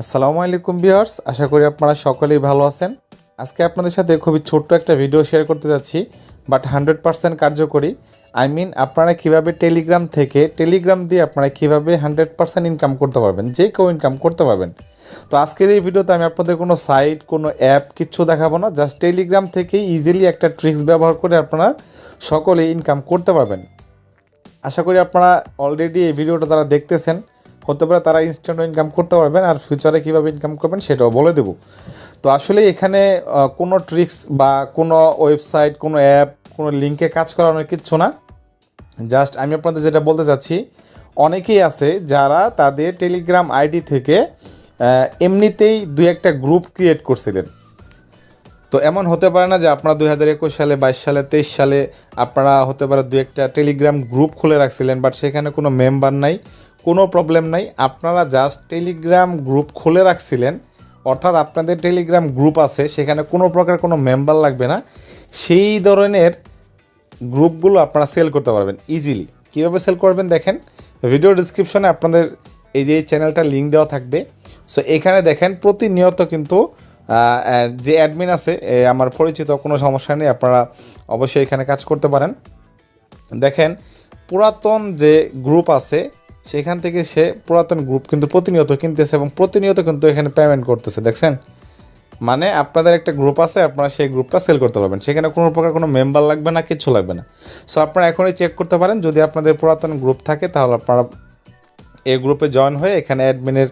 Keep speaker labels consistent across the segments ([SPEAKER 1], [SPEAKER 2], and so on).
[SPEAKER 1] আসসালামু আলাইকুম ভিউয়ার্স, আশা করি আপনারা সকলেই ভালো আছেন। আজকে আপনাদের সাথে খুবই ছোট্ট একটা ভিডিও শেয়ার করতে যাচ্ছি, বাট 100% কার্যকরী। আপনারা কিভাবে টেলিগ্রাম দিয়ে আপনারা কিভাবে 100% ইনকাম করতে পারবেন, যে কেউ ইনকাম করতে পারবেন। তো আজকের এই ভিডিওতে আমি আপনাদের কোনো সাইট, কোনো অ্যাপ কিচ্ছু দেখাবো না, জাস্ট টেলিগ্রাম থেকেই ইজিলি একটা ট্রিক্স ব্যবহার করে আপনারা সকলেই ইনকাম করতে পারবেন। আশা করি আপনারা অলরেডি এই ভিডিওটা যারা দেখতেছেন, হতে পারে তারা ইনস্ট্যান্ট ইনকাম করতে পারবেন, আর ফিউচারে কীভাবে ইনকাম করবেন সেটাও বলে দেব। তো আসলে এখানে কোনো ট্রিক্স বা কোনো ওয়েবসাইট, কোনো অ্যাপ, কোনো লিঙ্কে কাজ করানোর কিচ্ছু না। জাস্ট আমি আপনাদের যেটা বলতে চাচ্ছি, অনেকেই আছে যারা তাদের টেলিগ্রাম আইডি থেকে এমনিতেই দুই একটা গ্রুপ ক্রিয়েট করছিলেন। তো এমন হতে পারে না যে আপনারা 2021 সালে, 22 সালে, 23 সালে আপনারা হতে পারে দু একটা টেলিগ্রাম গ্রুপ খুলে রাখছিলেন, বাট সেখানে কোনো মেম্বার নাই, কোনো প্রবলেম নাই। আপনারা জাস্ট টেলিগ্রাম গ্রুপ খুলে রাখছিলেন, অর্থাৎ আপনাদের টেলিগ্রাম গ্রুপ আছে, সেখানে কোনো প্রকার কোনো মেম্বার লাগবে না। সেই ধরনের গ্রুপগুলো আপনারা সেল করতে পারবেন ইজিলি। কীভাবে সেল করবেন দেখেন, ভিডিও ডিসক্রিপশনে আপনাদের এই যে চ্যানেলটার লিঙ্ক দেওয়া থাকবে। সো এখানে দেখেন প্রতিনিয়ত কিন্তু যে অ্যাডমিন আছে আমার পরিচিত, কোনো সমস্যা নেই, আপনারা অবশ্যই এখানে কাজ করতে পারেন। দেখেন পুরাতন যে গ্রুপ আছে সেখান থেকে সে পুরাতন গ্রুপ কিন্তু প্রতিনিয়ত কিনতেছে এবং প্রতিনিয়ত কিন্তু এখানে পেমেন্ট করতেছে। দেখছেন, মানে আপনাদের একটা গ্রুপ আছে, আপনারা সেই গ্রুপটা সেল করতে পারবেন, সেখানে কোনো প্রকার কোনো মেম্বার লাগবে না, কিছু লাগবে না। সো আপনারা এখনই চেক করতে পারেন, যদি আপনাদের পুরাতন গ্রুপ থাকে তাহলে আপনারা এই গ্রুপে জয়েন হয়ে এখানে অ্যাডমিনের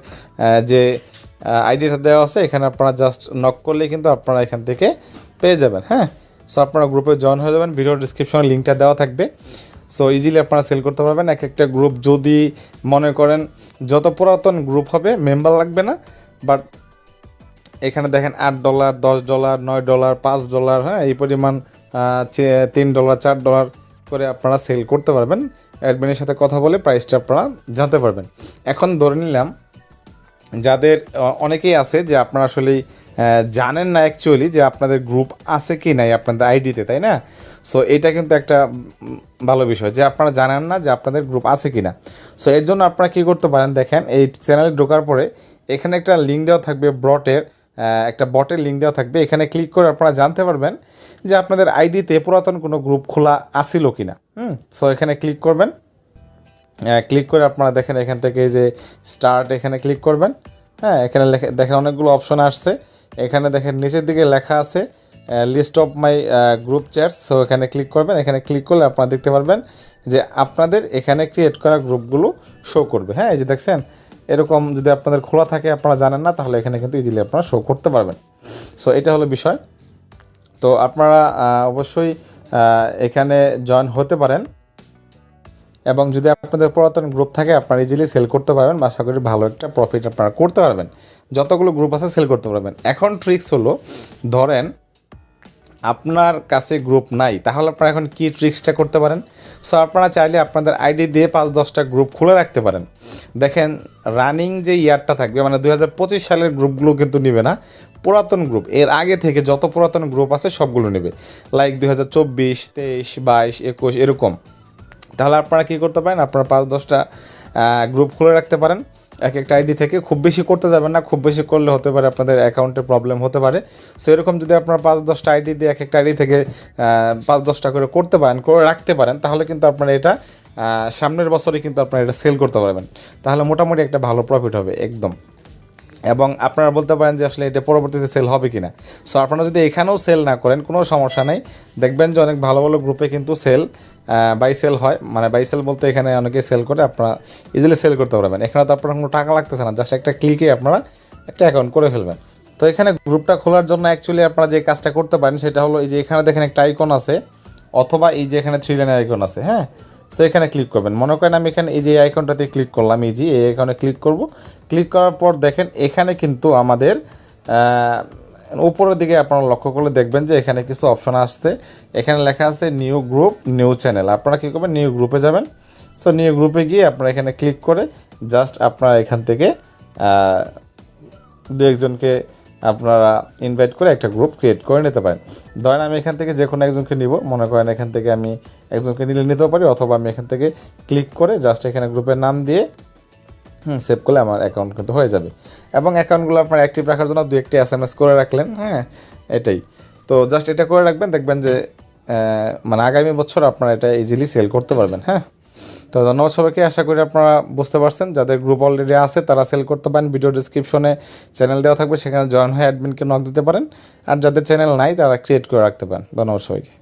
[SPEAKER 1] যে আইডিটা দেওয়া আছে এখানে আপনারা জাস্ট নক করলেই কিন্তু আপনারা এখান থেকে পেয়ে যাবেন। হ্যাঁ, সো আপনারা গ্রুপে জয়েন হয়ে যাবেন, ভিডিও ডিসক্রিপশনে লিঙ্কটা দেওয়া থাকবে। সো ইজিলি আপনারা সেল করতে পারবেন। এক একটা গ্রুপ যদি মনে করেন যত পুরাতন গ্রুপ হবে মেম্বার লাগবে না, বাট এখানে দেখেন $8, $10, $9, $5, হ্যাঁ, এই পরিমাণ $3, $4 করে আপনারা সেল করতে পারবেন। অ্যাডমিনের সাথে কথা বলে প্রাইসটা আপনারা জানতে পারবেন। এখন ধরে নিলাম যাদের অনেকেই আছে যে আপনারা আসলে জানেন না অ্যাকচুয়ালি যে আপনাদের গ্রুপ আছে কি নাই আপনাদের আইডিতে, তাই না? সো এটা কিন্তু একটা ভালো বিষয় যে আপনারা জানেন না যে আপনাদের গ্রুপ আছে কি না। সো এর জন্য আপনারা কী করতে পারেন দেখেন, এই চ্যানেলে ঢোকার পরে এখানে একটা লিঙ্ক দেওয়া থাকবে, একটা বটের লিঙ্ক দেওয়া থাকবে। এখানে ক্লিক করে আপনারা জানতে পারবেন যে আপনাদের আইডিতে পুরাতন কোনো গ্রুপ খোলা আসিল কি না। সো এখানে ক্লিক করবেন, ক্লিক করে আপনারা দেখেন এখান থেকে যে স্টার্ট এখানে ক্লিক করবেন। হ্যাঁ, এখানে দেখেন অনেকগুলো অপশন আসছে। এখানে দেখেন নিচের দিকে লেখা আছে list of my group chats. So এখানে ক্লিক করবেন, এখানে ক্লিক করলে আপনারা দেখতে পারবেন যে আপনাদের এখানে ক্রিয়েট করা গ্রুপগুলো শো করবে। হ্যাঁ, এই যে দেখছেন, এরকম যদি আপনাদের খোলা থাকে আপনারা জানেন না, তাহলে এখানে কিন্তু ইজিলি আপনারা শো করতে পারবেন। সো এটা হলো বিষয়। তো আপনারা অবশ্যই এখানে জয়েন হতে পারেন, এবং যদি আপনাদের পুরাতন গ্রুপ থাকে আপনারা ইজিলি সেল করতে পারবেন, বা আশা করি ভালো একটা প্রফিট আপনারা করতে পারবেন। যতগুলো গ্রুপ আছে সেল করতে পারবেন। এখন ট্রিক্স হলো, ধরেন আপনার কাছে গ্রুপ নাই, তাহলে আপনারা এখন কী ট্রিক্সটা করতে পারেন। সো আপনারা চাইলে আপনাদের আইডি দিয়ে 5-10টা গ্রুপ খুলে রাখতে পারেন। দেখেন রানিং যে ইয়ারটা থাকবে, মানে 2025 সালের গ্রুপগুলো কিন্তু নেবে না, পুরাতন গ্রুপ এর আগে থেকে যত পুরাতন গ্রুপ আছে সবগুলো নেবে, লাইক 2024, 23, 22, 21 এরকম। তাহলে আপনারা কী করতে পারেন, আপনারা 5-10টা গ্রুপ খুলে রাখতে পারেন এক একটা আইডি থেকে। খুব বেশি করতে যাবেন না, খুব বেশি করলে হতে পারে আপনাদের অ্যাকাউন্টে প্রবলেম হতে পারে। সো এরকম যদি আপনারা 5-10টা আইডি দিয়ে এক একটা আইডি থেকে 5-10টা করে করতে পারেন, করে রাখতে পারেন, তাহলে কিন্তু আপনারা এটা সামনের বছরে কিন্তু আপনারা এটা সেল করতে পারবেন। তাহলে মোটামুটি একটা ভালো প্রফিট হবে একদম। এবং আপনারা বলতে পারেন যে আসলে এটা পরবর্তীতে সেল হবে কি না। সো আপনারা যদি এখানেও সেল না করেন কোনো সমস্যা নেই, দেখবেন যে অনেক ভালো ভালো গ্রুপে কিন্তু বাই সেল হয়। মানে বাই সেল বলতে এখানে অনেকে সেল করে, আপনারা ইজিলি সেল করতে পারবেন। এখানে তো আপনার কোনো টাকা লাগতেছে না, জাস্ট একটা ক্লিকে আপনারা একটা অ্যাকাউন্ট করে ফেলবেন। তো এখানে গ্রুপটা খোলার জন্য অ্যাকচুয়ালি আপনারা যে কাজটা করতে পারেন সেটা হলো, এই যে এখানে দেখেন একটা আইকন আছে, অথবা এই যে এখানে 3 লাইনের আইকন আছে। হ্যাঁ, সো এখানে ক্লিক করবেন। মনে করেন আমি এখানে এই যে আইকনটাতে ক্লিক করলাম, এই আইকনে ক্লিক করব। ক্লিক করার পর দেখেন এখানে কিন্তু আমাদের উপরের দিকে আপনারা লক্ষ্য করলে দেখবেন যে এখানে কিছু অপশন আসছে। এখানে লেখা আছে নিউ গ্রুপ, নিউ চ্যানেল। আপনারা কী করবেন, নিউ গ্রুপে যাবেন। সো নিউ গ্রুপে গিয়ে আপনারা এখানে ক্লিক করে জাস্ট আপনারা এখান থেকে 2-1জনকে আপনারা ইনভাইট করে একটা গ্রুপ ক্রিয়েট করে নিতে পারেন। ধরেন আমি এখান থেকে যে কোনো একজনকে নিব, মনে করেন এখান থেকে আমি একজনকে নিতেও পারি, অথবা আমি এখান থেকে ক্লিক করে জাস্ট এখানে গ্রুপের নাম দিয়ে সেভ করলে আমার অ্যাকাউন্ট কিন্তু হয়ে যাবে। এবং অ্যাকাউন্টগুলো আপনার অ্যাক্টিভ রাখার জন্য 2-1টি SMS করে রাখলেন, হ্যাঁ, এটাই। তো জাস্ট এটা করে রাখবেন, দেখবেন যে মানে আগামী বছর আপনারা এটা ইজিলি সেল করতে পারবেন, হ্যাঁ। তো ধন্যবাদ সবাইকে, আশা করি আপনারা বুঝতে পারছেন। যাদের গ্রুপ অলরেডি আছে তারা সেল করতে পারেন, ভিডিও ডিসক্রিপশনে চ্যানেল দেওয়া থাকবে, সেখানে জয়েন হয়ে অ্যাডমিনকে নক দিতে পারেন। আর যাদের চ্যানেল নাই তারা ক্রিয়েট করে রাখতে পারেন। ধন্যবাদ সবাইকে।